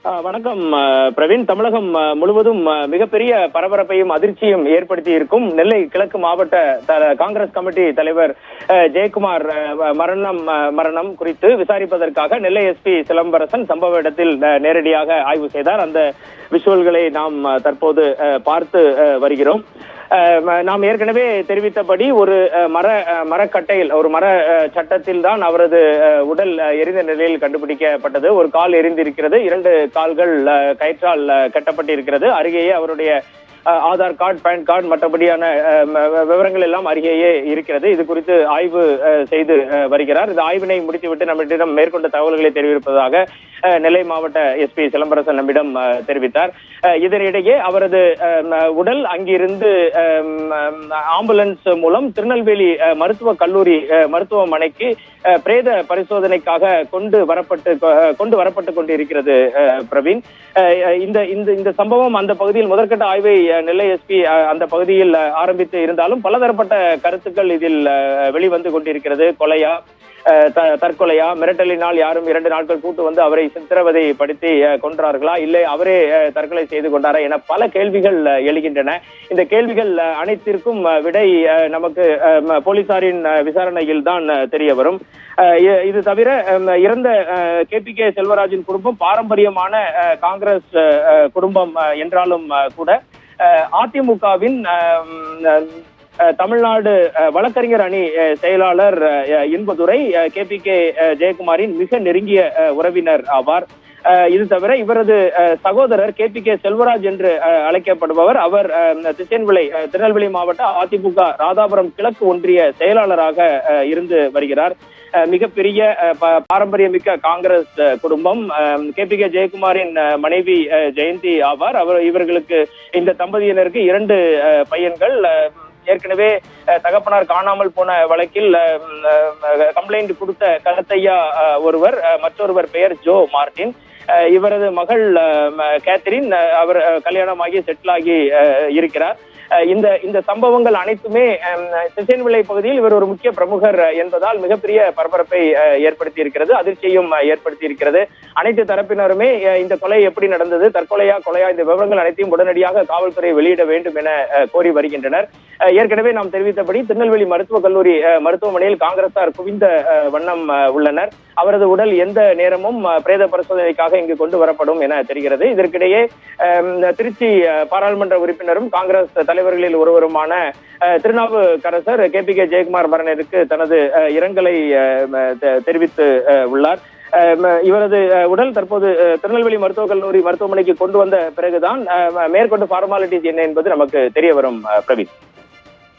வணக்கம் பிரவீன். தமிழகம் முழுவதும் மிகப்பெரிய பரபரப்பையும் அதிர்ச்சியும் ஏற்படுத்தி இருக்கும் நெல்லை கிழக்கு மாவட்ட காங்கிரஸ் கமிட்டி தலைவர் ஜெயக்குமார் மரணம் குறித்து விசாரிப்பதற்காக நெல்லை எஸ்பி சிலம்பரசன் சம்பவ இடத்தில் நேரடியாக ஆய்வு செய்தார். அந்த விஷுவல்களை நாம் தற்போது பார்த்து வருகிறோம். நாம் ஏற்கனவே தெரிவித்தபடி ஒரு மரக்கட்டையில் ஒரு மர சட்டத்தில் தான் அவரது உடல் எரிந்த நிலையில் கண்டுபிடிக்கப்பட்டது. ஒரு கால் எரிந்திருக்கிறது, 2 கால்கள் கயிற்றால் கட்டப்பட்டிருக்கிறது. அருகேயே அவருடைய ஆதார் கார்டு, பேன் கார்டு, மற்றபடியான விவரங்கள் எல்லாம் அருகேயே இருக்கிறது. இது குறித்து ஆய்வு செய்து வருகிறார். இந்த ஆய்வினை முடித்துவிட்டு நம்மிடம் மேற்கொண்ட தகவல்களை தெரிவிப்பதாக நெல்லை மாவட்ட எஸ்பி சிலம்பரசன் நம்மிடம் தெரிவித்தார். இதனிடையே அவரது உடல் அங்கிருந்து ஆம்புலன்ஸ் மூலம் திருநெல்வேலி மருத்துவக் கல்லூரி மருத்துவமனைக்கு பிரேத பரிசோதனைக்காக கொண்டு வரப்பட்டு கொண்டிருக்கிறது. பிரவீன், இந்த சம்பவம் அந்த பகுதியில் முதற்கட்ட ஆய்வை நெல்லை எஸ்பி அந்த பகுதியில் ஆரம்பித்து இருந்தாலும் பலதரப்பட்ட கருத்துக்கள் இதில் வெளிவந்து கொண்டிருக்கிறது. கொலையா, தற்கொலையா, மிரட்டலினால் யாரும் 2 நாட்கள் கூட்டு வந்து அவரை சித்திரவதைப்படுத்தி கொன்றார்களா, இல்லை அவரே தற்கொலை செய்து கொண்டாரா என பல கேள்விகள் எழுகின்றன. இந்த கேள்விகள் அனைத்திற்கும் விடை நமக்கு போலீசாரின் விசாரணையில் தான் தெரிய வரும். இது தவிர இறந்த KPK செல்வராஜின் குடும்பம் பாரம்பரியமான காங்கிரஸ் குடும்பம் என்றாலும் கூட அதிமுகவின் தமிழ்நாடு வழக்கறிஞர் அணி செயலாளர் இன்பதுரை KPK ஜெயக்குமாரின் மிக நெருங்கிய உறவினர் ஆவார். இது தவிர இவரது சகோதரர் KPK செல்வராஜ் என்று அழைக்கப்படுபவர். அவர் திருநெல்வேலி மாவட்ட அதிமுக ராதாபுரம் கிழக்கு ஒன்றிய செயலாளராக இருந்து வருகிறார். மிகப்பெரிய பாரம்பரியமிக்க காங்கிரஸ் குடும்பம். KPK ஜெயக்குமாரின் மனைவி ஜெயந்தி ஆவார். இவர்களுக்கு இந்த தம்பதியினருக்கு 2 பையன்கள். ஏற்கனவே தகப்பனார் காணாமல் போன வழக்கில் கம்ப்ளைண்ட் கொடுத்த கலத்தையா ஒருவர், மற்றொருவர் பெயர் ஜோ மார்டின். இவரது மகள் கேத்ரின், அவர் கல்யாணமாகி செட்டில் ஆகி இருக்கிறார். இந்த சம்பவங்கள் அனைத்துமே திசைன்விளை பகுதியில் இவர் ஒரு முக்கிய பிரமுகர் என்பதால் மிகப்பெரிய பரபரப்பை ஏற்படுத்தி இருக்கிறது, அதிர்ச்சியும் ஏற்படுத்தி இருக்கிறது. அனைத்து தரப்பினருமே இந்த கொலை எப்படி நடந்தது, தற்கொலையா கொலையா, இந்த விவரங்கள் அனைத்தையும் உடனடியாக காவல்துறை வெளியிட வேண்டும் என கோரி வருகின்றனர். ஏற்கனவே நாம் தெரிவித்தபடி திருநெல்வேலி மருத்துவக் கல்லூரி மருத்துவமனையில் காங்கிரசார் குவிந்த வண்ணம் உள்ளனர். அவரது உடல் எந்த நேரமும் பிரேத பரிசோதனைக்காக இங்கு கொண்டு வரப்படும் என தெரிகிறது. இதற்கிடையே திருச்சி பாராளுமன்ற உறுப்பினரும் காங்கிரஸ் தலைவர்களில் ஒருவருமான திருநாவுக்கரசர் KPK ஜெயக்குமார் மரணத்திற்கு தனது இரங்கலை தெரிவித்து உள்ளார். இவரது உடல் தற்போது திருநெல்வேலி மருத்துவக் கல்லூரி மருத்துவமனைக்கு கொண்டு வந்த பிறகுதான் மேற்கொண்டு ஃபார்மாலிட்டிஸ் என்ன என்பது நமக்கு தெரிய வரும். பிரவீன்.